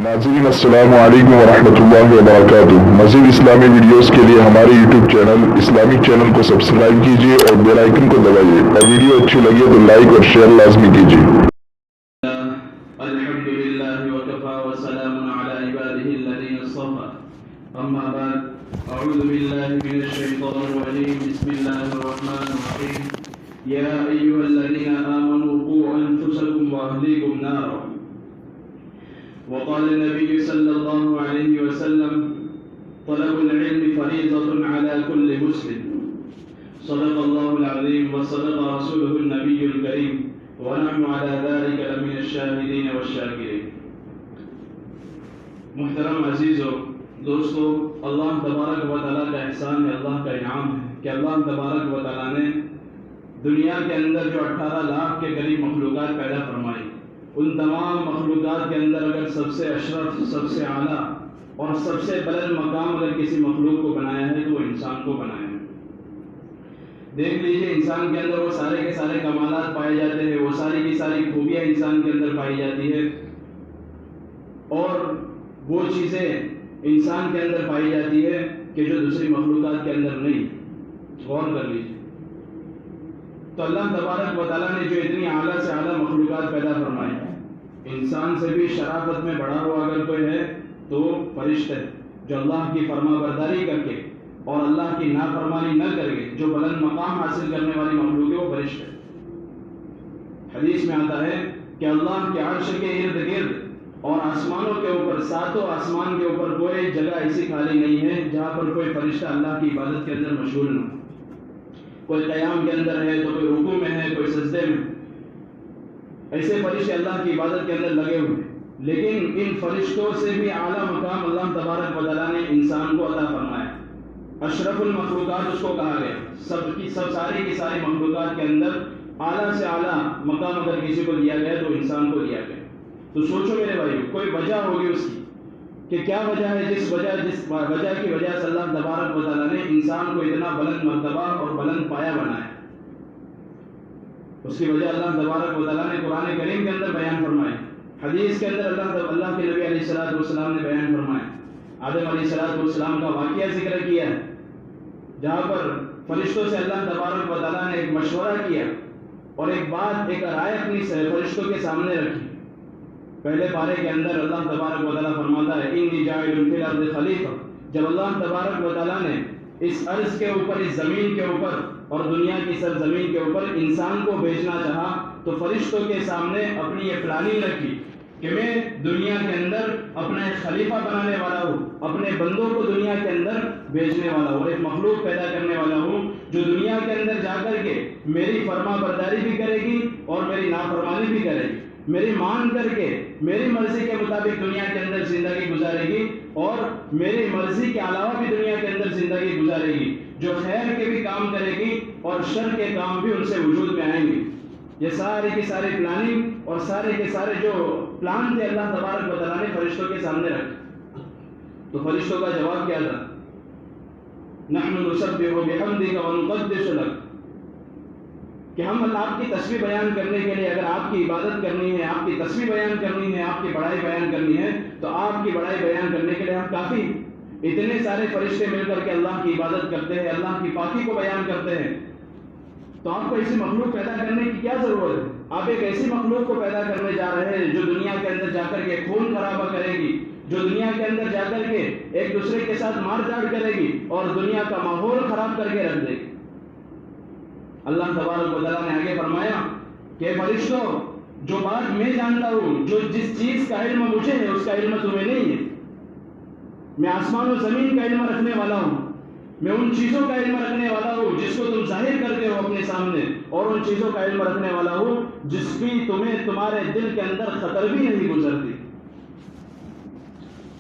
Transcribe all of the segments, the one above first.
ناظرین السلام علیکم ورحمۃ اللہ وبرکاتہ۔ مزید اسلامی ویڈیوز کے لیے ہمارے یوٹیوب چینل اسلامک چینل کو سبسکرائب کیجیے اور بیل آئیکن کو دبائیے، اور ویڈیو اچھی لگے تو لائک اور شیئر لازمی کیجیے۔ الحمد للہ وکفی وسلام علی عباده الذین اصطفی، اما بعد اعوذ باللہ من الشیطان الرجیم، بسم اللہ الرحمن الرحیم، یا ایھا الذین آمنوا قوا انفسکم واہلیکم نارا، وقال النبي صلى الله عليه وسلم طلب العلم فريضة على كل مسلم، صدق الله العظيم وصدق رسوله النبي الكريم، ونحن على ذلك لمن الشاهدين والشاكرين۔ محترم عزیزو دوستو، اللہ تبارک و تعالیٰ کا احسان ہے، اللہ کا انعام ہے کہ اللہ تبارک و تعالیٰ نے دنیا کے اندر جو 18 لاکھ کے قریب مخلوقات پیدا فرمائی، ان تمام مخلوقات کے اندر اگر سب سے اشرف، سب سے اعلیٰ اور سب سے بلند مقام اگر کسی مخلوق کو بنایا ہے تو وہ انسان کو بنایا ہے۔ دیکھ لیجئے انسان کے اندر وہ سارے کے سارے کمالات پائے جاتے ہیں، وہ ساری کی ساری خوبیاں انسان کے اندر پائی جاتی ہے، اور وہ چیزیں انسان کے اندر پائی جاتی ہے کہ جو دوسری مخلوقات کے اندر نہیں۔ غور کر لیجئے تو اللہ تبارک و تعالیٰ نے جو اتنی اعلیٰ سے اعلیٰ مخلوقات پیدا فرمائی، انسان سے بھی شرافت میں بڑھا ہوا اگر کوئی ہے تو فرشتہ ہے، جو اللہ کی فرما برداری کر کے اور اللہ کی نافرمانی نہ کر کے جو بلند مقام حاصل کرنے والی مخلوق ہے وہ فرشتہ ہے۔ حدیث میں آتا ہے کہ اللہ کے عرش کے ارد گرد اور آسمانوں کے اوپر، ساتوں آسمان کے اوپر کوئی جگہ ایسی خالی نہیں ہے جہاں پر کوئی فرشتہ اللہ کی عبادت کے اندر مشغول نہ ہو۔ کوئی قیام کے اندر ہے تو کوئی رکوع میں ہے، کوئی سجدے میں، ایسے فرشتے اللہ کی عبادت کے اندر لگے ہوئے ہیں۔ لیکن ان فرشتوں سے بھی اعلیٰ مقام اللہ تبارک و تعالیٰ نے انسان کو عطا فرمایا۔ اشرف المخلوقات اس کو کہا گیا، سب ساری کی ساری مخلوقات کے اندر اعلیٰ سے اعلیٰ مقام اگر کسی کو دیا گیا تو انسان کو دیا گیا۔ تو سوچو میرے بھائیو، کوئی وجہ ہوگی اس کی کہ کیا وجہ ہے جس وجہ کی وجہ سے اللہ تبارک و تعالیٰ نے انسان کو اتنا بلند مرتبہ اور بلند پایا بنایا۔ اس کی وجہ اللہ تبارک و تعالیٰ نے قرآن کریم کے اندر بیان فرمائی، حدیث کے اندر اللہ کے نبی علیہ السلام نے بیان فرمایا۔ آدم علیہ السلام کا واقعہ ذکر کیا ہے، جہاں پر فرشتوں سے اللہ تبارک و تعالیٰ نے ایک مشورہ کیا اور ایک بات، ایک رائے اپنی فرشتوں کے سامنے رکھی۔ پہلے پارے کے اندر اللہ تبارک و تعالیٰ فرماتا ہے انی جاعل فی الارض خلیفہ۔ جب اللہ تبارک و تعالیٰ نے اس ارض کے اوپر، اس زمین کے اوپر اور دنیا کی سرزمین کے اوپر انسان کو بھیجنا چاہا تو فرشتوں کے سامنے اپنی یہ پلاننگ رکھی کہ میں دنیا کے اندر اپنا ایک خلیفہ بنانے والا ہوں، اپنے بندوں کو دنیا کے اندر بھیجنے والا ہوں، اور ایک مخلوق پیدا کرنے والا ہوں جو دنیا کے اندر جا کر کے میری فرما برداری بھی کرے گی اور میری نافرمانی بھی کرے گی، میری مان کر کے میری مرضی کے مطابق دنیا کے اندر زندگی گزارے گی اور میری مرضی کے علاوہ بھی دنیا کے اندر زندگی گزارے گی، جو خیر کے بھی کام کرے گی اور شر کے کام بھی ان سے وجود میں آئیں گے۔ یہ ساری کی ساری پلاننگ اور سارے کے سارے جو پلان تھے اللہ تبارک و تعالیٰ نے فرشتوں کے سامنے رکھے۔ تو فرشتوں کا جواب کیا تھا؟ نحن نسبح بحمدک ونقدس لک، کہ ہم اللہ آپ کی تسبیح بیان کرنے کے لیے، اگر آپ کی عبادت کرنی ہے، آپ کی تسبیح بیان کرنی ہے، آپ کی بڑائی بیان کرنی ہے تو آپ کی بڑائی بیان کرنے کے لیے ہم کافی، اتنے سارے فرشتے مل کر کے اللہ کی عبادت کرتے ہیں، اللہ کی پاکی کو بیان کرتے ہیں، تو آپ کو ایسی مخلوق پیدا کرنے کی کیا ضرورت ہے؟ آپ ایک ایسی مخلوق کو پیدا کرنے جا رہے ہیں جو دنیا کے اندر جا کر کے خون خرابہ کرے گی، جو دنیا کے اندر جا کر کے ایک دوسرے کے ساتھ مار داڑ کرے گی اور دنیا کا ماحول خراب کر کے رکھ دے گی۔ اللہ تبارک و تعالیٰ نے آگے فرمایا کہ فرشتوں، جو بات میں جانتا ہوں، جو جس چیز کا علم مجھے ہے اس کا علم تمہیں نہیں ہے، میں آسمان و زمین کا علم رکھنے والا ہوں، میں ان چیزوں کا علم رکھنے والا ہوں جس کو تم ظاہر کرتے ہو اپنے سامنے، اور ان چیزوں کا علم رکھنے والا ہوں جس کی تمہیں تمہارے دل کے اندر خطر بھی نہیں گزرتی۔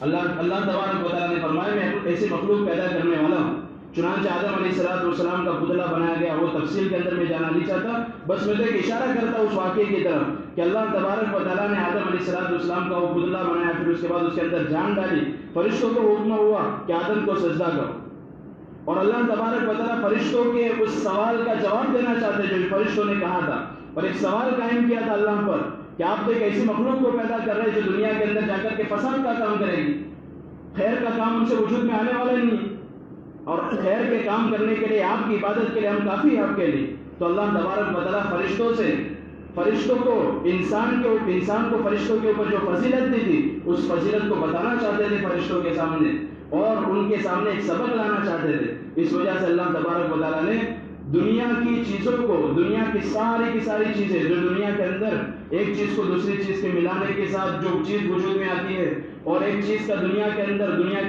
اللہ تبارک و تعالیٰ نے فرمایا میں ایسی مخلوق پیدا کرنے والا ہوں۔ چنانچہ آدم علیہ السلام کا پتلا بنایا گیا، وہ تفصیل کے اندر میں جانا نہیں چاہتا، بس میں تو ایک اشارہ کرتا ہوں اس واقعے کی طرف کہ اللہ تبارک و تعالیٰ نے آدم علیہ السلام کا وہ پتلا بنایا، پھر اس کے بعد اس کے اندر جان ڈالی، فرشتوں کو حکم ہوا کہ آدم کو سجدہ کرو، اور اللہ تبارک و تعالیٰ فرشتوں کے اس سوال کا جواب دینا چاہتے جو فرشتوں نے کہا تھا، اور ایک سوال قائم کیا تھا اللہ پر کہ آپ تو ایک ایسی مخلوق کو پیدا کر رہے ہیں جو دنیا کے اندر جا کر کے فساد کا کام کرے گی، خیر کا کام ان سے وجود میں آنے والا نہیں ہے، اور خیر کے کام کرنے کے لیے آپ کی عبادت کے لیے ہم کافی ہیں آپ کے لیے۔ تو اللہ تبارک و تعالیٰ فرشتوں کو انسان کو فرشتوں کے اوپر جو فضیلت دی تھی اس فضیلت کو بتانا چاہتے تھے فرشتوں کے سامنے، اور ان کے سامنے ایک سبق لانا چاہتے تھے۔ اس وجہ سے اللہ تبارک و تعالیٰ نے دنیا کی چیزوں کو، دنیا کی ساری چیزیں جو دنیا کے اندر ایک چیز کو دوسری چیز کے ملانے کے ساتھ جو چیز وجود میں آتی ہے، اور ایک چیز کا دنیا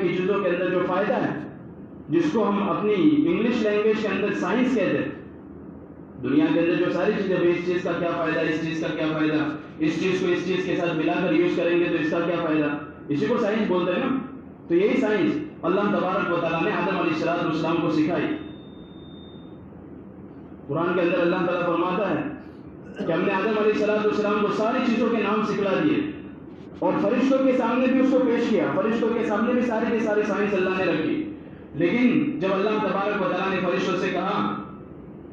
کی چیزوں کے اندر جو فائدہ ہے، جس کو ہم اپنی انگلش لینگویج کے اندر سائنس کہتے ہیں، دنیا کے اندر جو ساری چیزیں، اس چیز کا کیا فائدہ، اس چیز کا کیا فائدہ، اس چیز کو اس چیز کے ساتھ ملا کر یوز کریں گے تو اس کا کیا فائدہ، اسی کو سائنس بولتے ہیں نا۔ تو یہی سائنس اللہ تبارک و تعالیٰ نے آدم علیہ السلام کو سکھائی۔ قرآن کے اندر اللہ تعالیٰ فرماتا ہے کہ ہم نے آدم علیہ السلام کو ساری چیزوں کے نام سکھلا دیے، اور فرشتوں کے سامنے بھی اس کو پیش کیا، فرشتوں کے سامنے بھی سارے کے سارے سائنس اللہ نے رکھی۔ لیکن جب اللہ تبارک و تعالیٰ نے فرشتوں سے کہا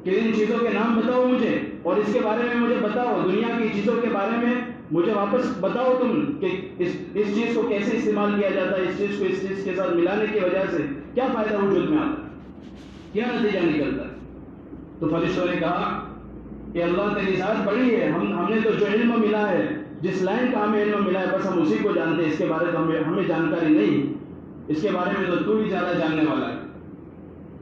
کہ ان چیزوں کے نام بتاؤ مجھے، اور اس کے بارے میں مجھے بتاؤ، دنیا کی چیزوں کے بارے میں مجھے واپس بتاؤ تم کہ اس چیز کو کیسے استعمال کیا جاتا ہے، اس چیز کو اس چیز کے ساتھ ملانے کی وجہ سے کیا فائدہ وجود میں آتا ہے، کیا نتیجہ نکلتا ہے۔ تو فرشتوں نے کہا کہ اللہ تیری ذات بڑی ہے، ہم نے تو جو علم ملا ہے، جس لائن کا ہمیں علم ملا ہے، بس ہم اسی کو جانتے ہیں، اس کے بارے میں ہمیں جانکاری نہیں، اس کے بارے میں تو ہی زیادہ جاننے والا ہے۔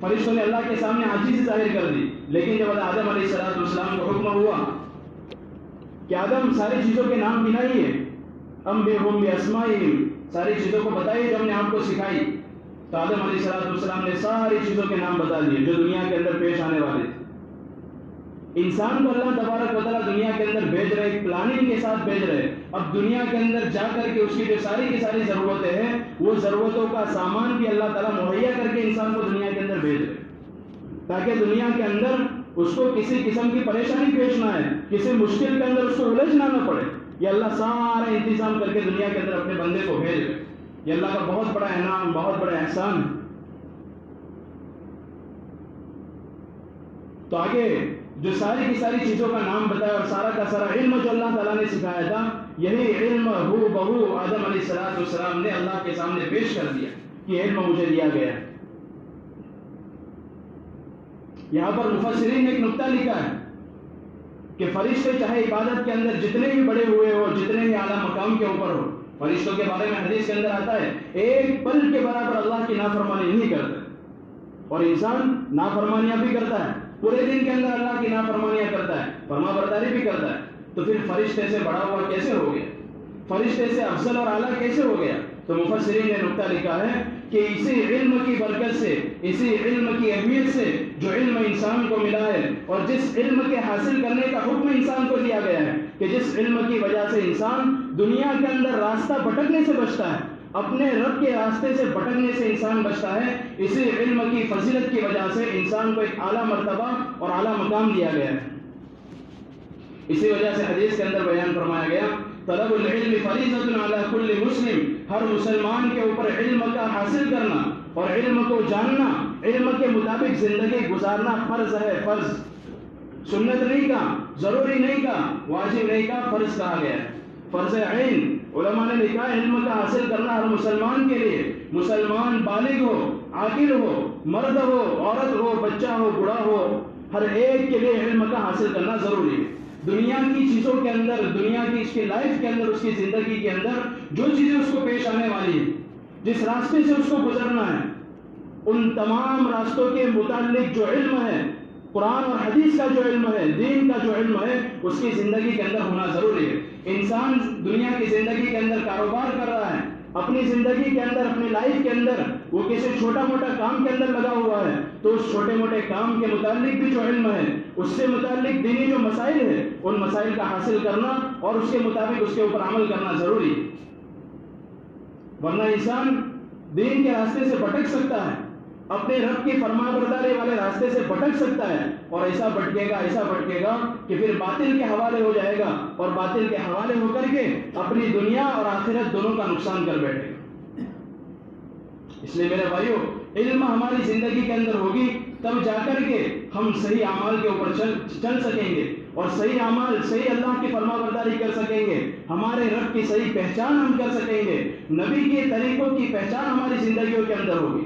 فرشتوں نے اللہ کے سامنے عاجزی ظاہر کر دی، لیکن جب آدم علیہ السلام کو حکم ہوا کہ آدم ساری چیزوں کے نام گنائیے، انبئہم باسمائہم، ساری چیزوں کو بتائیے جو ہم نے آپ کو سکھائی، تو آدم علیہ السلام نے ساری چیزوں کے نام بتا دیے جو دنیا کے اندر پیش آنے والے تھے۔ انسان کو اللہ تبارک و تعالیٰ دنیا کے اندر بھیج رہے، ایک پلاننگ کے ساتھ بھیج رہے۔ اب دنیا کے اندر جا کر کے اس کی جو ساری کی ساری ضرورتیں ہیں، وہ ضرورتوں کا سامان بھی اللہ تعالیٰ مہیا کر کے انسان کو دنیا کے اندر بھیج رہے، تاکہ دنیا کے اندر اس کو کسی قسم کی پریشانی پیش نہ آئے، کسی مشکل کے اندر اس کو الجھنا نہ پڑے۔ یہ اللہ سارا انتظام کر کے دنیا کے اندر اپنے بندے کو بھیج رہے۔ یہ اللہ کا بہت بڑا انعام، بہت بڑا احسان ہے۔ تو آگے جو ساری کی ساری چیزوں کا نام بتایا اور سارا کا سارا علم جو اللہ تعالیٰ نے سکھایا تھا، یہی علم ہو بہو آدم علیہ السلام نے اللہ کے سامنے پیش کر دیا کہ علم مجھے دیا گیا ہے۔ یہاں پر مفسرین نے ایک نقطہ لکھا ہے کہ فرشتے چاہے عبادت کے اندر جتنے بھی بڑے ہوئے ہو، جتنے بھی اعلیٰ مقام کے اوپر ہو، فرشتوں کے بارے میں حدیث کے اندر آتا ہے ایک پل کے برابر اللہ کی نافرمانی نہیں کرتے، اور انسان نافرمانیاں بھی کرتا ہے، پورے دن کے اندر اللہ کی نافرمانیاں کرتا ہے، فرما برداری بھی کرتا ہے، تو پھر فرشتے سے بڑا ہوا کیسے ہو گیا، فرشتے سے افضل اور اعلیٰ کیسے ہو گیا؟ تو مفسرین نے نقطہ لکھا ہے کہ اسی علم کی برکت سے، اسی علم کی اہمیت سے جو علم انسان کو ملا ہے، اور جس علم کے حاصل کرنے کا حکم انسان کو دیا گیا ہے، کہ جس علم کی وجہ سے انسان دنیا کے اندر راستہ بھٹکنے سے بچتا ہے، اپنے رب کے راستے سے بھٹکنے سے انسان بچتا ہے، اسی علم کی فضیلت کی وجہ سے انسان کو ایک اعلیٰ مرتبہ اور اعلیٰ مقام دیا گیا ہے۔ اسی وجہ سے حدیث کے اندر بیان فرمایا گیا طلب العلم فریضۃ علی کل مسلم، ہر مسلمان کے اوپر علم کا حاصل کرنا اور علم کو جاننا، علم کے مطابق زندگی گزارنا فرض ہے، فرض، سنت نہیں کہا، ضروری نہیں کہا، واجب نہیں کہا، فرض کہا گیا ہے، فرض عین۔ علماء نے لکھا علم کا حاصل کرنا ہر مسلمان کے لیے، مسلمان بالغ ہو، عاقل ہو، مرد ہو، عورت ہو، بچہ ہو، بوڑھا ہو، ہر ایک کے لیے علم کا حاصل کرنا ضروری ہے۔ دنیا کی چیزوں کے اندر، دنیا کی اس کی لائف کے اندر، اس کی زندگی کے اندر جو چیزیں اس کو پیش آنے والی ہیں، جس راستے سے اس کو گزرنا ہے، ان تمام راستوں کے متعلق جو علم ہے، قرآن اور حدیث کا جو علم ہے، دین کا جو علم ہے، اس کی زندگی کے اندر ہونا ضروری ہے۔ انسان دنیا کی زندگی کے اندر کاروبار کر رہا ہے، اپنی زندگی کے اندر، اپنی لائف کے اندر وہ کسی چھوٹا موٹا کام کے اندر لگا ہوا ہے، تو اس چھوٹے موٹے کام کے متعلق بھی جو علم ہے، اس سے متعلق دینی جو مسائل ہے، ان مسائل کا حاصل کرنا اور اس کے مطابق اس کے اوپر عمل کرنا ضروری ہے، ورنہ انسان دین کے راستے سے بھٹک سکتا ہے، اپنے رب کی فرما برداری والے راستے سے بھٹک سکتا ہے، اور ایسا بھٹکے گا کہ پھر باطل کے حوالے ہو جائے گا، اور باطل کے حوالے ہو کر کے اپنی دنیا اور آخرت دونوں کا نقصان کر بیٹھے گا۔ اس لیے میرے بھائیو، علم ہماری زندگی کے اندر ہوگی تب جا کر کے ہم صحیح اعمال کے اوپر چل سکیں گے، اور صحیح اعمال، صحیح اللہ کی فرما برداری کر سکیں گے، ہمارے رب کی صحیح پہچان ہم کر سکیں گے، نبی کے طریقوں کی پہچان ہماری زندگیوں کے اندر ہوگی۔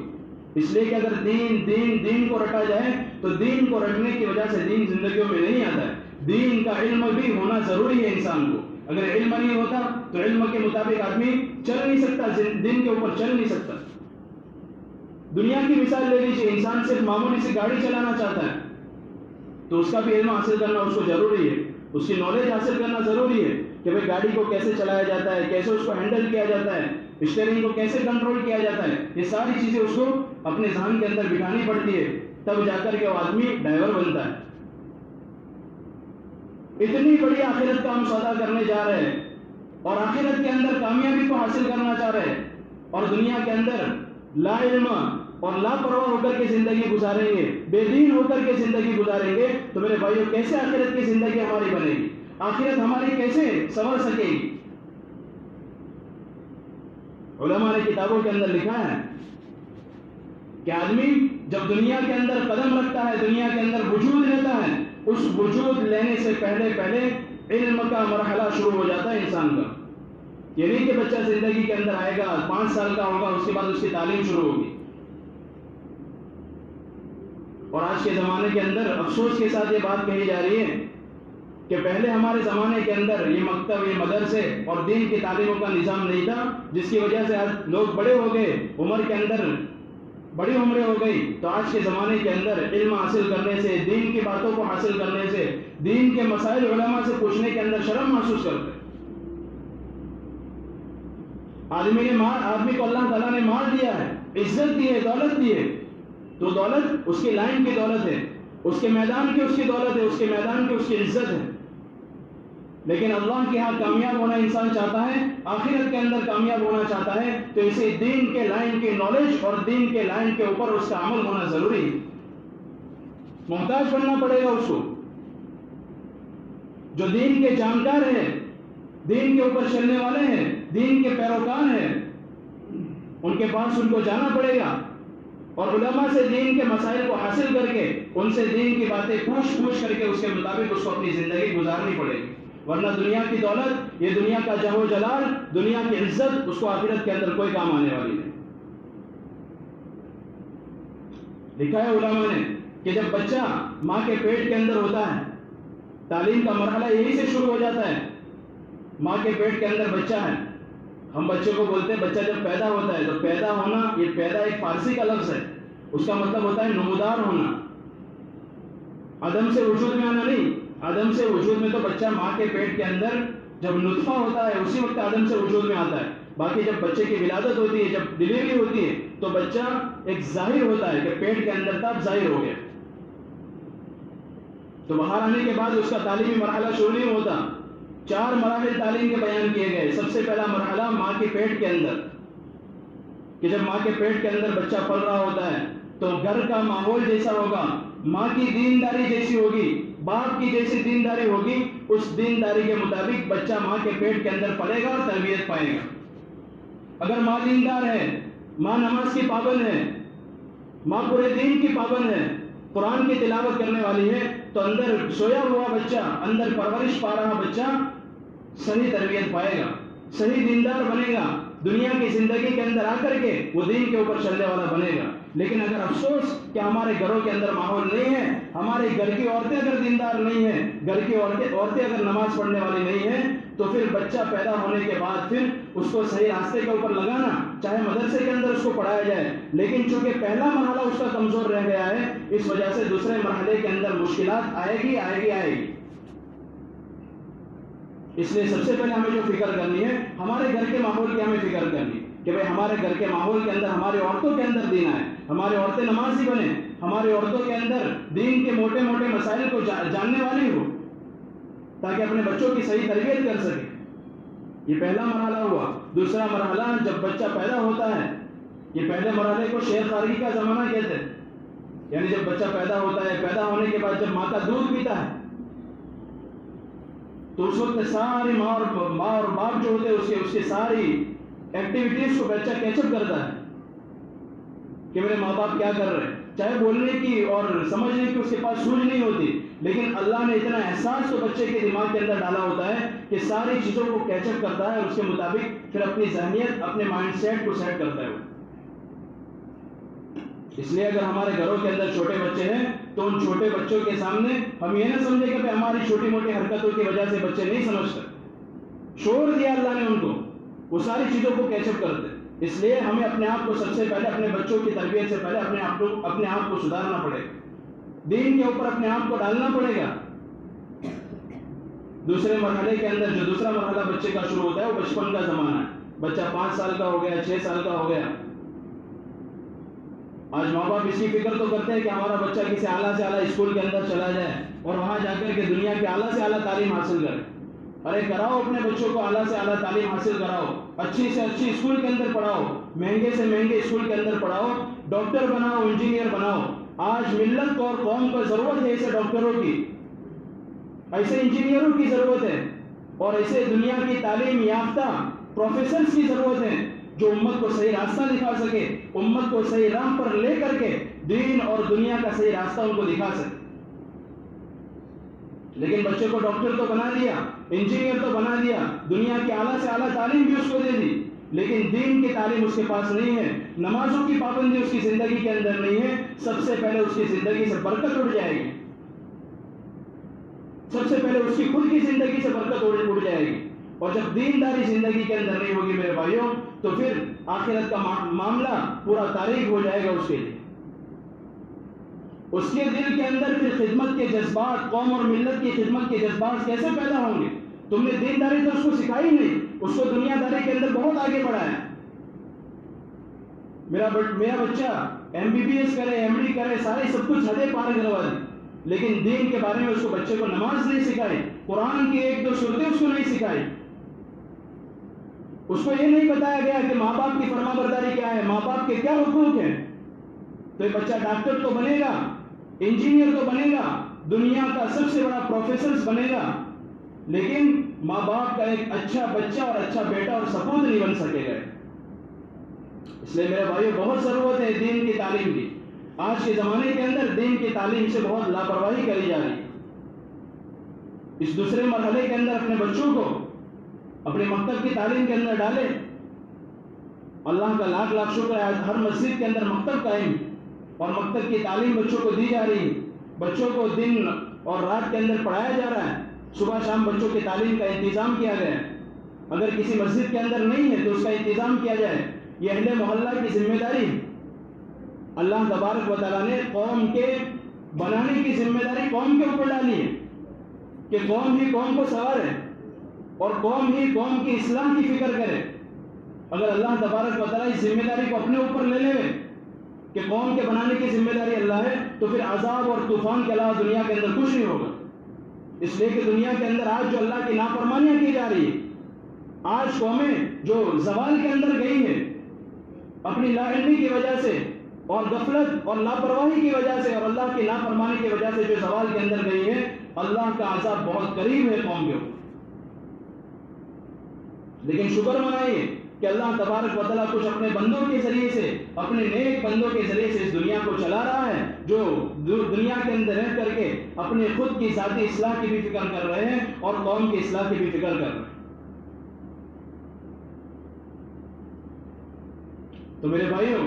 اس لیے کہ اگر دین کو رٹا جائے تو دین کو رٹنے کی وجہ سے دین زندگیوں میں نہیں آتا ہے۔ دین کا علم بھی ہونا ضروری ہے انسان کو۔ اگر علم نہیں ہوتا تو علم کے مطابق آدمی چل نہیں سکتا، دین کے اوپر چل نہیں سکتا۔ دنیا کی مثال لے لیجیے، انسان صرف معمولی سی گاڑی چلانا چاہتا ہے تو اس کا بھی علم حاصل کرنا اس کو ضروری ہے، اس کی نالج حاصل کرنا ضروری ہے کہ بھئی گاڑی کو کیسے چلایا جاتا ہے، کیسے اس کو ہینڈل کیا جاتا ہے، اسٹیئرنگ کو کیسے کنٹرول کیا جاتا ہے۔ یہ ساری چیزیں اس کو اپنے ذہن کے اندر بٹھانی پڑتی ہے، تب جا کر کے وہ آدمی ڈرائیور بنتا ہے۔ اتنی بڑی آخرت کا ہم سودا کرنے جا رہے ہیں اور آخرت کے اندر کامیابی کو حاصل کرنا چاہ رہے ہیں، اور دنیا کے اندر لا علم اور لاپرواہ ہو کر کے زندگی گزاریں گے، بے دین ہو کر کے زندگی گزاریں گے، تو میرے بھائیوں کیسے آخرت کی زندگی ہماری بنے گی؟ آخرت ہماری کیسے سنور سکے گی؟ علماء نے کتابوں کے اندر لکھا ہے کہ آدمی جب دنیا کے اندر قدم رکھتا ہے، دنیا کے اندر وجود لیتا ہے، اس وجود لینے سے پہلے علم کا مرحلہ شروع ہو جاتا ہے انسان کا۔ یہ نہیں کہ بچہ زندگی کے اندر آئے گا، 5 سال کا ہوگا، اس کے بعد اس کی تعلیم شروع ہوگی۔ اور آج کے زمانے کے اندر افسوس کے ساتھ یہ بات کہی جا رہی ہے کہ پہلے ہمارے زمانے کے اندر یہ مکتب، یہ مدرسے اور دین کی تعلیموں کا نظام نہیں تھا، جس کی وجہ سے آج لوگ بڑے ہو گئے، عمر کے اندر بڑی عمریں ہو گئی، تو آج کے زمانے کے اندر علم حاصل کرنے سے، دین کی باتوں کو حاصل کرنے سے، دین کے مسائل علماء سے پوچھنے کے اندر شرم محسوس کرتے ہیں۔ آدمی کو اللہ تعالیٰ نے مال دیا ہے، عزت دی ہے، دولت دی ہے، تو دولت اس کی لائن کی دولت ہے، اس کے میدان کی اس کی دولت ہے، اس کے میدان کی اس کی عزت ہے۔ لیکن اللہ کے ہاں کامیاب ہونا انسان چاہتا ہے، آخرت کے اندر کامیاب ہونا چاہتا ہے، تو اسے دین کے لائن کی نالج اور دین کے لائن کے اوپر اس کا عمل ہونا ضروری ہے۔ محتاج بننا پڑے گا اس کو۔ جو دین کے جانکار ہیں، دین کے اوپر چلنے والے ہیں، دین کے پیروکار ہیں، ان کے پاس ان کو جانا پڑے گا اور علماء سے دین کے مسائل کو حاصل کر کے، ان سے دین کی باتیں پوچھ کر کے اس کے مطابق اس کو اپنی زندگی گزارنی پڑے گی۔ ورنہ دنیا کی دولت، یہ دنیا کا جاہ و جلال، دنیا کی عزت، اس کو آخرت کے اندر کوئی کام آنے والی نہیں۔ لکھا ہے علماء نے کہ جب بچہ ماں کے پیٹ کے اندر ہوتا ہے، تعلیم کا مرحلہ یہی سے شروع ہو جاتا ہے۔ ماں کے پیٹ کے اندر بچہ ہے، ہم بچے کو بولتے ہیں بچہ جب پیدا ہوتا ہے، تو پیدا ہونا، یہ پیدا ایک فارسی کا لفظ ہے، اس کا مطلب ہوتا ہے نمودار ہونا، عدم سے وجود میں آنا نہیں۔ عدم سے وجود میں تو بچہ ماں کے پیٹ کے اندر جب نطفہ ہوتا ہے اسی وقت عدم سے وجود میں آتا ہے۔ باقی جب بچے کی ولادت ہوتی ہے، جب ڈلیوری ہوتی ہے، تو بچہ ایک ظاہر ہوتا ہے کہ پیٹ کے اندر تھا، اب ظاہر ہو گیا۔ تو باہر آنے کے بعد اس کا تعلیمی مرحلہ شروع نہیں ہوتا۔ 4 مراحل تعلیم کے بیان کیے گئے۔ سب سے پہلا مرحلہ ماں کے پیٹ کے اندر، کہ جب ماں کے پیٹ کے اندر بچہ پل رہا ہوتا ہے تو گھر کا ماحول جیسا ہوگا، ماں کی دینداری جیسی ہوگی، باپ کی جیسی دینداری ہوگی، اس دینداری کے مطابق بچہ ماں کے پیٹ کے اندر پلے گا اور تربیت پائے گا۔ اگر ماں دیندار ہے، ماں نماز کی پابند ہے، ماں پورے دین کی پابند ہے، قرآن کی تلاوت کرنے والی ہے، تو اندر سویا ہوا بچہ، اندر پرورش پا رہا بچہ صحیح تربیت پائے گا، صحیح دیندار بنے گا، دنیا کی زندگی کے اندر آ کر کے وہ دین کے اوپر چلنے والا بنے گا۔ لیکن اگر افسوس کہ ہمارے گھروں کے اندر ماحول نہیں ہے، ہمارے گھر کی عورتیں اگر دیندار نہیں ہیں، گھر کی عورتیں اگر نماز پڑھنے والی نہیں ہیں، تو پھر بچہ پیدا ہونے کے بعد پھر اس کو صحیح راستے کے اوپر لگانا، چاہے مدرسے کے اندر اس کو پڑھایا جائے، لیکن چونکہ پہلا مرحلہ اس کا کمزور رہ گیا ہے، اس وجہ سے دوسرے مرحلے کے اندر مشکلات آئے گی۔ اس لیے سب سے پہلے ہمیں جو فکر کرنی ہے، ہمارے گھر کے ماحول کی ہمیں فکر کرنی کہ بھئی ہمارے گھر کے ماحول کے اندر ہماری عورتوں کے اندر دین آئے، ہماری عورتیں نمازی بنیں، ہماری عورتوں کے اندر دین کے موٹے موٹے مسائل کو جاننے والی ہو، تاکہ اپنے بچوں کی صحیح تربیت کر سکے۔ یہ پہلا مرحلہ ہوا۔ دوسرا مرحلہ جب بچہ پیدا ہوتا ہے، یہ پہلے مرحلے کو شیر خارگی کا زمانہ کہتے ہیں، یعنی جب بچہ پیدا ہوتا ہے، پیدا ہونے کے بعد جب ماں کا دودھ پیتا ہے، تو اس وقت ساری ماں اور باپ جو ہوتے ہیں اس کی ساری ایکٹیویٹیز کو بچہ کیچ اپ کرتا ہے کہ میرے ماں باپ کیا کر رہے ہیں، چاہے بولنے کی اور سمجھنے کی اس کے پاس سوجھ نہیں ہوتی، لیکن اللہ نے اتنا احساس تو بچے کے دماغ کے اندر ڈالا ہوتا ہے کہ ساری چیزوں کو کیچ اپ کرتا ہے اور اس کے مطابق پھر اپنی ذہنیت اپنے مائنڈ سیٹ کو سیٹ کرتا ہے. اس لیے اگر ہمارے گھروں کے اندر چھوٹے بچے ہیں تو ان چھوٹے بچوں کے سامنے ہم یہ نہ سمجھے کہ ہماری چھوٹی موٹی حرکتوں کی وجہ سے بچے نہیں سمجھتے. شعور دیا اللہ نے ان کو، وہ ساری چیزوں کو کیچ اپ کرتے. اس لیے ہمیں اپنے آپ کو سب سے پہلے اپنے بچوں کی تربیت سے پہلے اپنے آپ کو سدھارنا پڑے گا، دین کے اوپر اپنے آپ کو ڈالنا پڑے گا. دوسرے مرحلے کے اندر جو دوسرا مرحلہ بچے کا شروع ہوتا ہے وہ بچپن کا زمانہ ہے. بچہ 5 سال کا ہو گیا، 6 سال کا ہو گیا. آج ماں باپ اس کی فکر تو کرتے ہیں کہ ہمارا بچہ کسی اعلیٰ سے اعلیٰ اسکول کے اندر چلا جائے اور وہاں جا کر کے دنیا کی اعلیٰ سے اعلیٰ تعلیم حاصل کرے. ارے کراؤ اپنے بچوں کو اعلیٰ سے اعلیٰ تعلیم حاصل کراؤ، اچھی سے اچھی اسکول کے اندر پڑھاؤ، مہنگے سے مہنگے اسکول کے اندر پڑھاؤ، ڈاکٹر بناؤ، انجینئر بناؤ. آج ملت کو اور قوم کو ضرورت ہے ایسے ڈاکٹروں کی، ایسے انجینئروں کی ضرورت ہے، اور ایسے دنیا کی تعلیم یافتہ پروفیسرز کی ضرورت ہے جو امت کو صحیح راستہ دکھا سکے، امت کو صحیح راہ پر لے کر کے دین اور دنیا کا صحیح راستہ ان کو دکھا سکے. لیکن بچے کو ڈاکٹر تو بنا دیا، انجینئر تو بنا دیا، دنیا کی اعلیٰ سے اعلیٰ تعلیم بھی اس کو دے دی، لیکن دین کی تعلیم اس کے پاس نہیں ہے، نمازوں کی پابندی اس کی زندگی کے اندر نہیں ہے. سب سے پہلے اس کی زندگی سے برکت اڑ جائے گی، سب سے پہلے اس کی خود کی زندگی سے برکت اڑ جائے گی. اور جب دینداری زندگی کے اندر نہیں ہوگی میرے بھائیوں تو پھر آخرت کا معاملہ پورا تاریخ ہو جائے گا اس کے لیے. اس کے دل کے اندر پھر خدمت کے جذبات، قوم اور ملت کی خدمت کے جذبات کیسے پیدا ہوں گے؟ تم نے دینداری تو اس کو سکھائی نہیں، اس کو دنیا داری کے اندر بہت آگے بڑھایا. میرا بچہ MBBS کرے، MD کرے، سارے سب کچھ حدیں پار کروا دی، لیکن دین کے بارے میں اس کو بچے کو نماز نہیں سکھائی، قرآن کی 1-2 سورتیں اس کو نہیں سکھائی. اس کو یہ نہیں بتایا گیا کہ ماں باپ کی فرما برداری کیا ہے، ماں باپ کے کیا حقوق ہیں. تو یہ بچہ ڈاکٹر تو بنے گا، انجینئر تو بنے گا، دنیا کا سب سے بڑا پروفیسر بنے گا، لیکن ماں باپ کا ایک اچھا بچہ اور اچھا بیٹا اور سپوت نہیں بن سکے گا. اس لیے میرے بھائیو بہت ضرورت ہے دین کی تعلیم کی. آج کے زمانے کے اندر دین کی تعلیم سے بہت لاپرواہی کری جا رہی ہے. اس دوسرے مرحلے کے اندر اپنے بچوں کو اپنے مکتب کی تعلیم کے اندر ڈالے. اللہ کا لاکھ لاکھ شکر ہے ہر مسجد کے اندر مکتب قائم اور مکتب کی تعلیم بچوں کو دی جا رہی ہے. بچوں کو دن اور رات کے اندر پڑھایا جا رہا ہے، صبح شام بچوں کی تعلیم کا انتظام کیا گیا ہے. اگر کسی مسجد کے اندر نہیں ہے تو اس کا انتظام کیا جائے. یہ اہل محلہ کی ذمہ داری. اللہ تبارک و تعالیٰ نے قوم کے بنانے کی ذمہ داری قوم کے اوپر ڈالی ہے کہ قوم ہی قوم کو سنوارے اور قوم ہی قوم کی اصلاح کی فکر کرے. اگر اللہ تبارک و تعالیٰ اس ذمہ داری کو اپنے اوپر لے لے کہ قوم کے بنانے کی ذمہ داری اللہ ہے تو پھر عذاب اور طوفان کے علاوہ دنیا کے اندر کچھ نہیں ہوگا. اس لیے کہ دنیا کے اندر آج جو اللہ کی نافرمانیاں کی جا رہی ہے، آج قومیں جو زوال کے اندر گئی ہیں اپنی لا علمی کی وجہ سے اور غفلت اور لاپرواہی کی وجہ سے اور اللہ کی نافرمانی کی وجہ سے جو زوال کے اندر گئی ہے، اللہ کا عذاب بہت قریب ہے قوم کے اوپر. لیکن شکر منائیے کہ اللہ تبارک و تعالیٰ کچھ اپنے بندوں کے ذریعے سے، اپنے نیک بندوں کے ذریعے سے اس دنیا کو چلا رہا ہے، جو دنیا کے اندر رہ کر کے اپنے خود کی ذاتی اصلاح کی بھی فکر کر رہے ہیں اور قوم کی اصلاح کی بھی فکر کر رہے ہیں. تو میرے بھائیوں،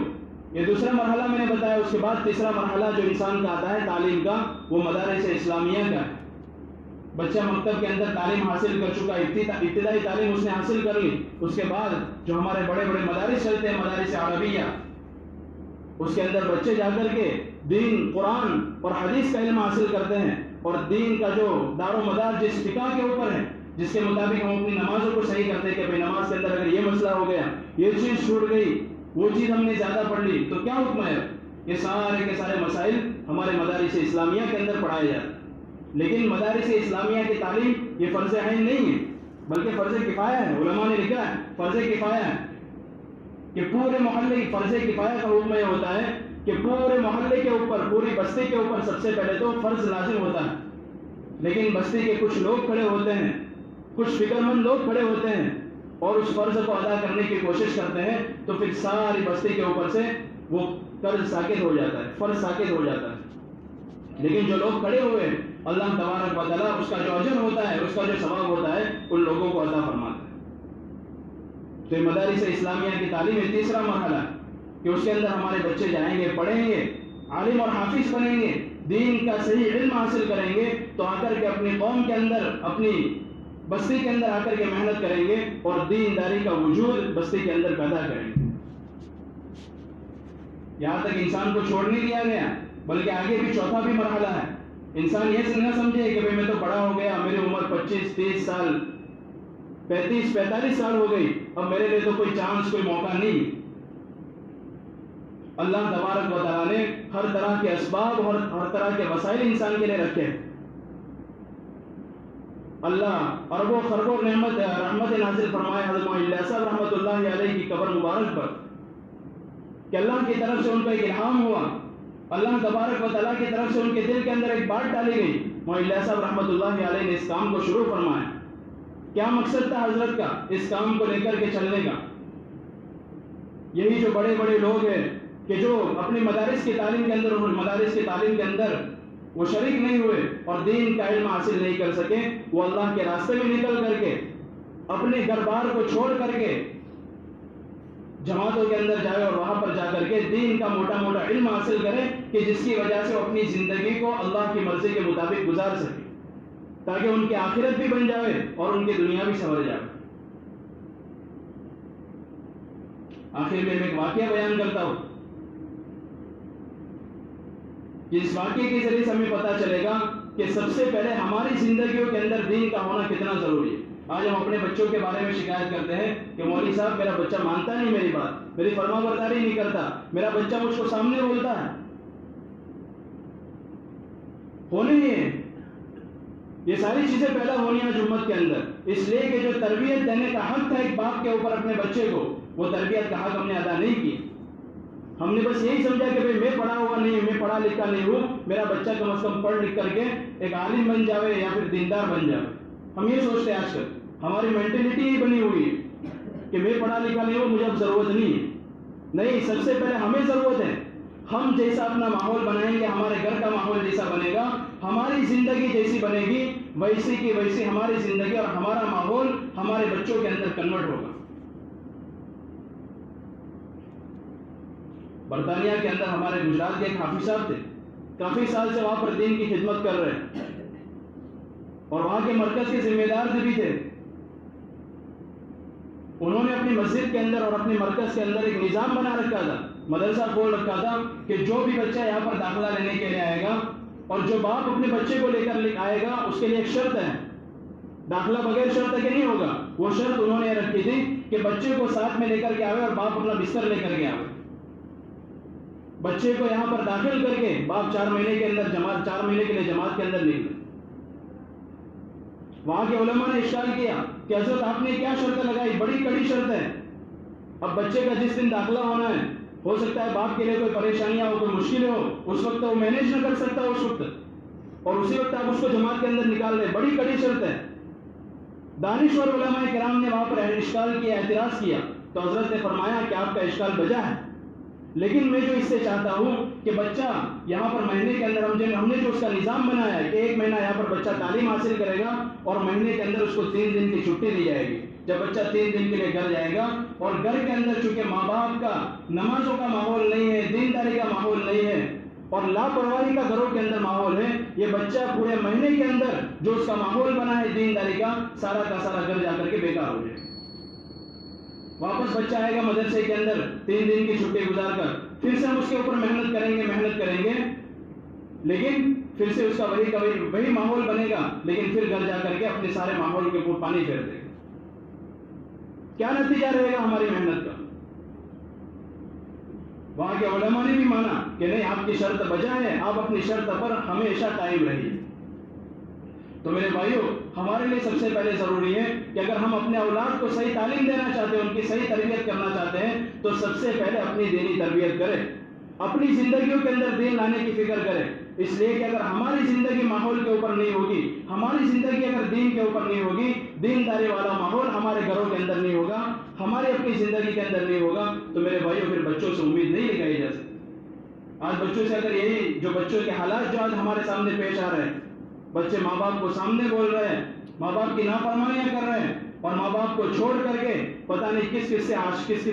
یہ دوسرا مرحلہ میں نے بتایا. اس کے بعد تیسرا مرحلہ جو انسان کا آتا ہے تعلیم کا، وہ مدارس اسلامیہ کا ہے. بچہ مکتب کے اندر تعلیم حاصل کر چکا، ابتدائی تعلیم اس نے حاصل کر لی. اس کے بعد جو ہمارے بڑے بڑے مدارس چلتے ہیں، مدارس عربیہ، اس کے اندر بچے جا کر کے دین، قرآن اور حدیث کا علم حاصل کرتے ہیں. اور دین کا جو دار و مدار جس فقہ کے اوپر ہے، جس کے مطابق ہم اپنی نمازوں کو صحیح کرتے ہیں کہ بھائی نماز کے اندر اگر یہ مسئلہ ہو گیا، یہ چیز چھوٹ گئی، وہ چیز ہم نے زیادہ پڑھ لی تو کیا حکم ہے. یہ سارے کے سارے مسائل ہمارے مدارس اسلامیہ کے اندر پڑھائے جاتے ہیں. لیکن مدارس اسلامیہ کی تعلیم یہ فرض عین نہیں ہے، بلکہ فرض کفایہ ہے. علماء نے لکھا ہے فرض کفایہ ہے کہ پورے محلے کی فرض کفایہ کا حکم یہ ہوتا ہے کہ پورے محلے کے اوپر، پوری بستی کے اوپر سب سے پہلے تو فرض لازم ہوتا ہے. لیکن بستی کے کچھ لوگ کھڑے ہوتے ہیں، کچھ فکر مند لوگ کھڑے ہوتے ہیں اور اس فرض کو ادا کرنے کی کوشش کرتے ہیں، تو پھر ساری بستی کے اوپر سے وہ قرض ساکت ہو جاتا ہے، فرض ساکت ہو جاتا ہے. لیکن جو لوگ کھڑے ہوئے اللہ تبارک و تعالیٰ اس کا جو اجر ہوتا ہے، اس کا جو ثواب ہوتا ہے، ان لوگوں کو عطا فرماتا ہے۔ تو یہ مدارس اسلامیہ کی تعلیم ہے تیسرا مرحلہ، کہ اس کے اندر ہمارے بچے جائیں گے، پڑھیں گے، عالم اور حافظ بنیں گے، دین کا صحیح علم حاصل کریں گے، تو آ کر کے اپنی قوم کے اندر، اپنی بستی کے اندر آ کر کے محنت کریں گے اور دینداری کا وجود بستی کے اندر پیدا کریں گے۔ یہاں تک انسان کو چھوڑ نہیں دیا گیا، بلکہ آگے بھی چوتھا بھی مرحلہ ہے۔ انسان یہ نہ سمجھے کہ میں تو بڑا ہو گیا، میری عمر 25 30 سال 35 45 سال ہو گئی، اب میرے لیے تو کوئی چانس، کوئی موقع نہیں۔ اللہ تبارک و تعالیٰ نے ہر طرح کے اسباب اور ہر طرح کے وسائل انسان کے لیے رکھے۔ اللہ اربوں خربوں رحمت نازل فرمائے حضرت الیاس صاحب رحمۃ اللہ علیہ کی قبر مبارک پر، کہ اللہ کی طرف سے ان کو ایک الہام ہوا، اللہ تبارک و تعالیٰ کی طرف سے ان کے دل کے اندر ایک بات ڈالی گئی۔ الیاس صاحب رحمۃ اللہ علیہ نے اس کام کو شروع فرمایا۔ کیا مقصد تھا حضرت کا اس کام کو لے کر کے چلنے کا؟ یہی جو بڑے بڑے لوگ ہیں کہ جو اپنی مدارس کی تعلیم کے اندر وہ شریک نہیں ہوئے اور دین کا علم حاصل نہیں کر سکے، وہ اللہ کے راستے میں نکل کر کے اپنے گھر بار کو چھوڑ کر کے جماعتوں کے اندر جائے اور وہاں پر جا کر کے دین کا موٹا موٹا علم حاصل کرے، کہ جس کی وجہ سے وہ اپنی زندگی کو اللہ کی مرضی کے مطابق گزار سکے، تاکہ ان کی آخرت بھی بن جائے اور ان کی دنیا بھی سنور جائے۔ آخر میں ایک واقعہ بیان کرتا ہوں، اس واقعے کے ذریعے سے ہمیں پتہ چلے گا کہ سب سے پہلے ہماری زندگیوں کے اندر دین کا ہونا کتنا ضروری ہے۔ آج ہم اپنے بچوں کے بارے میں شکایت کرتے ہیں کہ مولوی صاحب میرا بچہ مانتا نہیں میری بات، میری فرما برداری نہیں کرتا، میرا بچہ مجھ کو سامنے بولتا ہے۔ ہونے ہی ہے یہ ساری چیزیں پیدا ہونی ہیں امت کے اندر، اس لیے کہ جو تربیت دینے کا حق تھا ایک باپ کے اوپر اپنے بچے کو، وہ تربیت کا حق ہم نے ادا نہیں کی۔ ہم نے بس یہی سمجھا کہ میں پڑھا ہوا نہیں، میں پڑھا لکھا نہیں ہوں، میرا بچہ کم از کم پڑھ لکھ کر کے ایک عالم بن جاوے یا پھر دیندار بن جاوے۔ ہم یہ سوچتے ہیں آج کل، ہماری مینٹلٹی ہی بنی ہوئی ہے کہ میں پڑھا لکھا نہیں ہوں، مجھے اب ضرورت نہیں ہے۔ نہیں، سب سے پہلے ہمیں ضرورت ہے۔ ہم جیسا اپنا ماحول بنائیں گے، ہمارے گھر کا ماحول جیسا بنے گا، ہماری زندگی جیسی بنے گی، ویسی کی ویسی ہماری زندگی اور ہمارا ماحول ہمارے بچوں کے اندر کنورٹ ہوگا۔ برطانیہ کے اندر ہمارے گجرات کے ایک حافظ صاحب تھے، کافی سال سے وہاں پر دین کی خدمت کر رہے ہیں اور وہاں کے مرکز کے ذمہ دار بھی تھے۔ انہوں نے اپنی مسجد کے اندر اور اپنے مرکز کے اندر ایک نظام بنا رکھا تھا، مدرسہ کھول رکھا تھا کہ جو بھی بچہ یہاں پر داخلہ لینے کے لیے آئے گا اور جو باپ اپنے بچے کو لے کر آئے گا، اس کے لیے ایک شرط ہے، داخلہ بغیر شرط کے نہیں ہوگا۔ وہ شرط انہوں نے رکھی تھی کہ بچے کو ساتھ میں لے کر کے آئے اور باپ اپنا بستر لے کر کے آئے۔ بچے کو یہاں پر داخل کر کے باپ 4 مہینے کے لیے جماعت کے اندر نکلے۔ وہاں کے علماء نے اشکال کیا کہ حضرت آپ نے کیا شرط لگائی، بڑی کڑی شرط ہے۔ اب بچے کا جس دن داخلہ ہونا ہے، ہو سکتا ہے باپ کے لیے کوئی پریشانیاں ہو، کوئی مشکلیں ہو، اس وقت وہ مینیج نہ کر سکتا اس وقت، اور اسی وقت آپ اس کو جماعت کے اندر نکال دیں، بڑی کڑی شرط ہے۔ دانشور علماء کرام نے وہاں پر اشکال کیا، اعتراض کیا، تو حضرت نے فرمایا کہ آپ کا اشکال بجا ہے، لیکن میں جو اس سے چاہتا ہوں کہ بچہ یہاں پر مہینے کے اندر ہم نے جو اس کا نظام بنایا ہے کہ 1 مہینہ یہاں پر بچہ تعلیم حاصل کرے گا اور مہینے کے اندر اس کو 3 دن کی چھٹی دی جائے گی۔ جب بچہ 3 دن کے لیے گھر جائے گا اور گھر کے اندر چونکہ ماں باپ کا نمازوں کا ماحول نہیں ہے، دینداری کا ماحول نہیں ہے اور لاپرواہی کا گھروں کے اندر ماحول ہے، یہ بچہ پورے مہینے کے اندر جو اس کا ماحول بنا ہے دینداری کا سارا گھر جا کر کے بیکار ہو جائے۔ واپس بچہ آئے گا مدرسے کے اندر 3 دن کی چھٹی گزار کر، پھر سے ہم اس کے اوپر محنت کریں گے، لیکن پھر سے اس کا وہی ماحول بنے گا، لیکن پھر گھر جا کر کے اپنے سارے ماحول کے اوپر پانی پھیر دے گا۔ کیا نتیجہ رہے گا ہماری محنت کا؟ وہاں کے علماء نے بھی مانا کہ نہیں، آپ کی شرط بجا ہے، آپ اپنی شرط پر ہمیشہ قائم رہیے۔ تو میرے بھائیوں، ہمارے لیے سب سے پہلے ضروری ہے کہ اگر ہم اپنے اولاد کو صحیح تعلیم دینا چاہتے ہیں، ان کی صحیح تربیت کرنا چاہتے ہیں، تو سب سے پہلے اپنی دینی تربیت کریں، اپنی زندگیوں کے اندر دین لانے کی فکر کریں۔ اس لیے کہ اگر ہماری زندگی ماحول کے اوپر نہیں ہوگی، ہماری زندگی اگر دین کے اوپر نہیں ہوگی، دینداری والا ماحول ہمارے گھروں کے اندر نہیں ہوگا، ہماری اپنی زندگی کے اندر نہیں ہوگا، تو میرے بھائیوں پھر بچوں سے امید نہیں لگائی جا سکتی۔ آج بچوں سے اگر یہی جو بچوں کے حالات جو آج ہمارے سامنے پیش آ رہے ہیں، بچے ماں باپ کو سامنے بول رہے ہیں، ماں باپ کی نافرمانیاں کر رہے ہیں، اور ماں باپ کو چھوڑ کر کے پتہ نہیں کس کس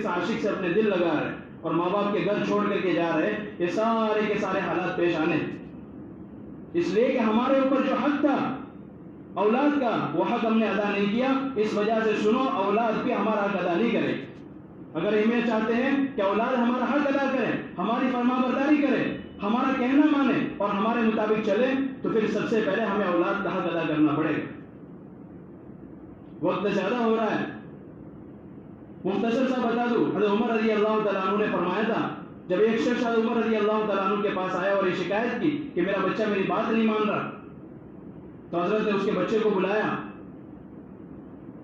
عاشق سے اپنے دل لگا رہے ہیں، اور ماں باپ کے گھر چھوڑ کر کے جا رہے ہیں۔ یہ سارے کے سارے حالات پیش آنے، اس لیے کہ ہمارے اوپر جو حق تھا اولاد کا، وہ حق ہم نے ادا نہیں کیا۔ اس وجہ سے سنو، اولاد بھی ہمارا حق ادا نہیں کرے۔ اگر ہمیں چاہتے ہیں کہ اولاد ہمارا حق ادا کرے، ہماری فرما برداری کرے، ہمارا کہنا مانے اور ہمارے مطابق چلے، تو پھر سب سے پہلے ہمیں اولاد کا حق ادا کرنا پڑے گا۔ وقت زیادہ ہو رہا ہے، مختصر سا بتا دوں۔ حضرت عمر رضی اللہ تعالیٰ عنہ نے فرمایا تھا، جب ایک شخص حضرت عمر رضی اللہ تعالیٰ عنہ کے پاس آیا اور یہ شکایت کی کہ میرا بچہ میری بات نہیں مان رہا، تو حضرت نے اس کے بچے کو بلایا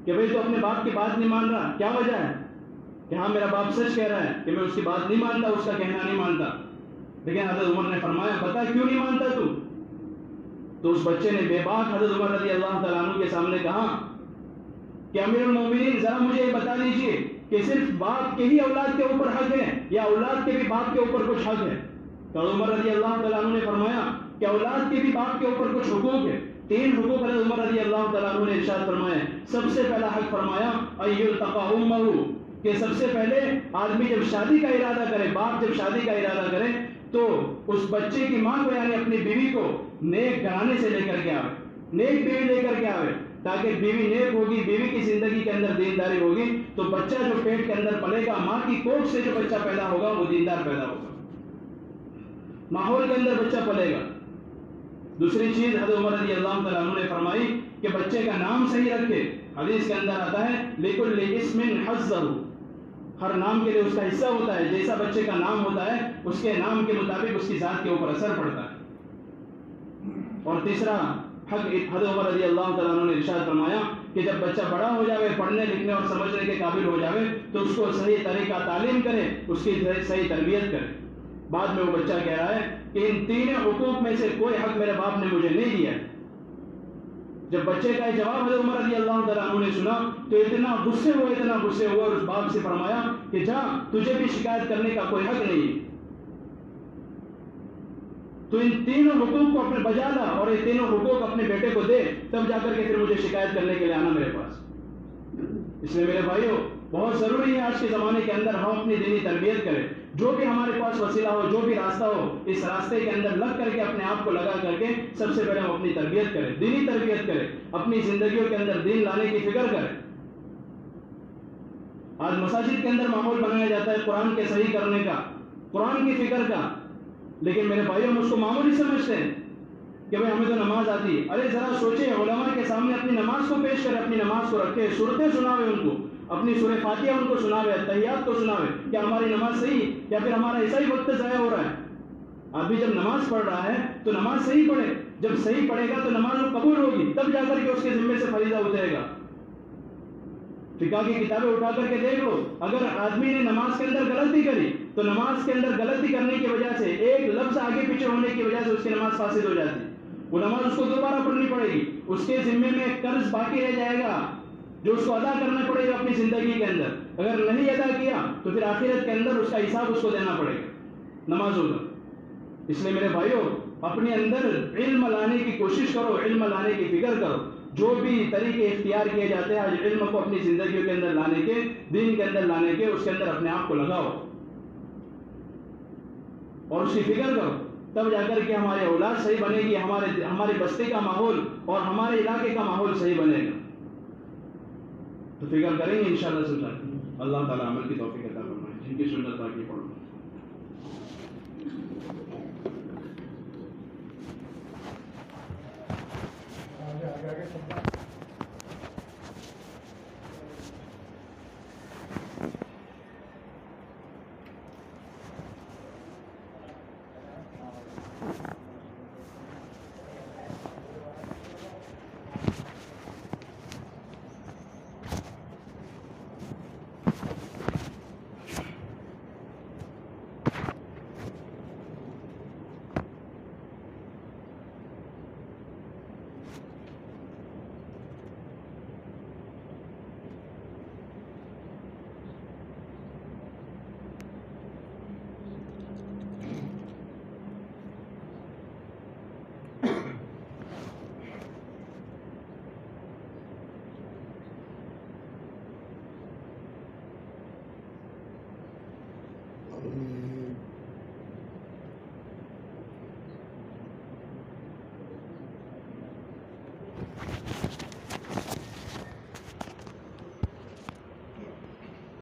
کہ بھئی تو اپنے باپ کی بات نہیں مان رہا، کیا وجہ ہے؟ کہ ہاں میرا باپ سچ کہہ رہا ہے کہ میں اس کی بات نہیں مانتا، اس کا کہنا نہیں مانتا۔ لیکن حضرت عمر نے فرمایا، بتا کیوں نہیں مانتا تو اس بچے نے بے باک حضرت عمر رضی اللہ تعالیٰ عنہ کے سامنے کہا کہ امیر المومنین، ذرا مجھے یہ بتا دیجئے کہ صرف باپ کے ہی اولاد کے اوپر حق ہے یا اولاد کے بھی باپ کے اوپر کچھ حق ہے؟ تو حضرت عمر رضی اللہ تعالیٰ عنہ نے فرمایا کہ اولاد کے بھی باپ کے اوپر کچھ حقوق ہے۔ 3 حقوق حضرت عمر رضی اللہ تعالیٰ عنہ نے ارشاد فرمایا۔ سب سے پہلا حق فرمایا ایلتقى امہ، کہ سب سے پہلے آدمی جب شادی کا ارادہ کرے، باپ جب شادی کا ارادہ کرے تو اس بچے کی ماں کو یعنی اپنی بیوی کو نیک گھرانے سے لے کر کے آوے، نیک بیوی لے کر کے آوے، تاکہ بیوی نیک ہوگی، بیوی کی زندگی کے اندر دینداری ہوگی تو بچہ جو پیٹ کے اندر پلے گا، ماں کی کوکھ سے جو بچہ پیدا ہوگا وہ دیندار پیدا ہوگا، ماحول کے اندر بچہ پلے گا۔ دوسری چیز حضرت عمر رضی اللہ تعالیٰ عنہ نے فرمائی کہ بچے کا نام صحیح رکھے۔ حدیث کے اندر آتا ہے لِكُلِّ اسْمٍ حَظَّهُ، ہر نام کے لیے اس کا حصہ ہوتا ہے، جیسا بچے کا نام ہوتا ہے اس کے نام کے مطابق اس کی ذات کے اوپر اثر پڑتا ہے۔ اور تیسرا حق حضرت عمر رضی اللہ تعالیٰ عنہ نے ارشاد فرمایا کہ جب بچہ بڑا ہو جاوے، پڑھنے لکھنے اور سمجھنے کے قابل ہو جاوے تو اس کو صحیح طریقہ تعلیم کرے، اس کی صحیح تربیت کرے۔ بعد میں وہ بچہ کہہ رہا ہے کہ ان 3 حقوق میں سے کوئی حق میرے باپ نے مجھے نہیں دیا۔ جب بچے کا یہ جواب حضرت عمر رضی اللہ تعالیٰ عنہ نے سنا تو اتنا غصے ہوئے اور اس باپ سے فرمایا کہ جا، تجھے بھی شکایت کرنے کا کوئی حق نہیں ہے، تو ان 3 حقوق کو اپنے بجا لا اور یہ 3 حقوق اپنے بیٹے کو دے، تب جا کر کے پھر مجھے شکایت کرنے کے لیے آنا میرے پاس۔ اس لیے میرے بھائیوں، بہت ضروری ہے آج کے زمانے کے اندر ہم اپنی دینی تربیت کریں۔ جو بھی ہمارے پاس وسیلہ ہو، جو بھی راستہ ہو، اس راستے کے اندر لگ کر کے اپنے آپ کو لگا کر کے سب سے پہلے ہم اپنی تربیت کریں، دینی تربیت کریں، اپنی زندگیوں کے اندر دین لانے کی فکر کریں۔ آج مساجد کے اندر ماحول بنایا جاتا ہے قرآن کے صحیح کرنے کا، قرآن کی فکر کا، لیکن میرے بھائیوں ہم اس کو معمولی سمجھتے ہیں کہ بھئی ہمیں تو نماز آتی ہے۔ ارے ذرا سوچیں، علماء کے سامنے اپنی نماز کو پیش کرے، اپنی نماز کو رکھے، سورتیں سناوے ان کو، اپنی سورہ فاتحہ ان کو سناوے، تحیات کو سناوے، کیا ہماری نماز صحیح یا پھر ہمارا ایسا ہی وقت ضائع ہو رہا ہے؟ آدمی جب نماز پڑھ رہا ہے تو نماز صحیح پڑھے، جب صحیح پڑھے گا تو نماز قبول ہوگی، تب جا کر کے اس کے ذمے سے فریضہ اترے گا۔ فقہ کی کتابیں اٹھا کر کے دیکھ لو، اگر آدمی نے نماز کے اندر غلطی کری تو نماز کے اندر غلطی کرنے کی وجہ سے ایک لفظ آگے پیچھے ہونے کی وجہ سے اس کی نماز فاسد ہو جاتی ہے، وہ نماز اس کو دوبارہ پڑھنی پڑے گی، اس کے ذمے میں قرض باقی رہ جائے گا جو اس کو ادا کرنا پڑے گا اپنی زندگی کے اندر۔ اگر نہیں ادا کیا تو پھر آخرت کے اندر اس کا حساب اس کو دینا پڑے گا نمازوں کا۔ اس لیے میرے بھائیوں، اپنے اندر علم لانے کی کوشش کرو، علم لانے کی فکر کرو۔ جو بھی طریقے اختیار کیے جاتے ہیں آج علم کو اپنی زندگیوں کے اندر لانے کے، دین کے اندر لانے کے، اس کے اندر اپنے آپ کو لگاؤ اور اس کی فکر کرو، تب جا کر کے ہماری اولاد صحیح بنے گی، ہماری بستی کا ماحول اور ہمارے علاقے کا ماحول صحیح بنے گا۔ تو فکر کریں گے انشاءاللہ سلطان، اللہ تعالیٰ عمل کی توفیق عطا فرمائے، جن کی سنت باقی پڑھو۔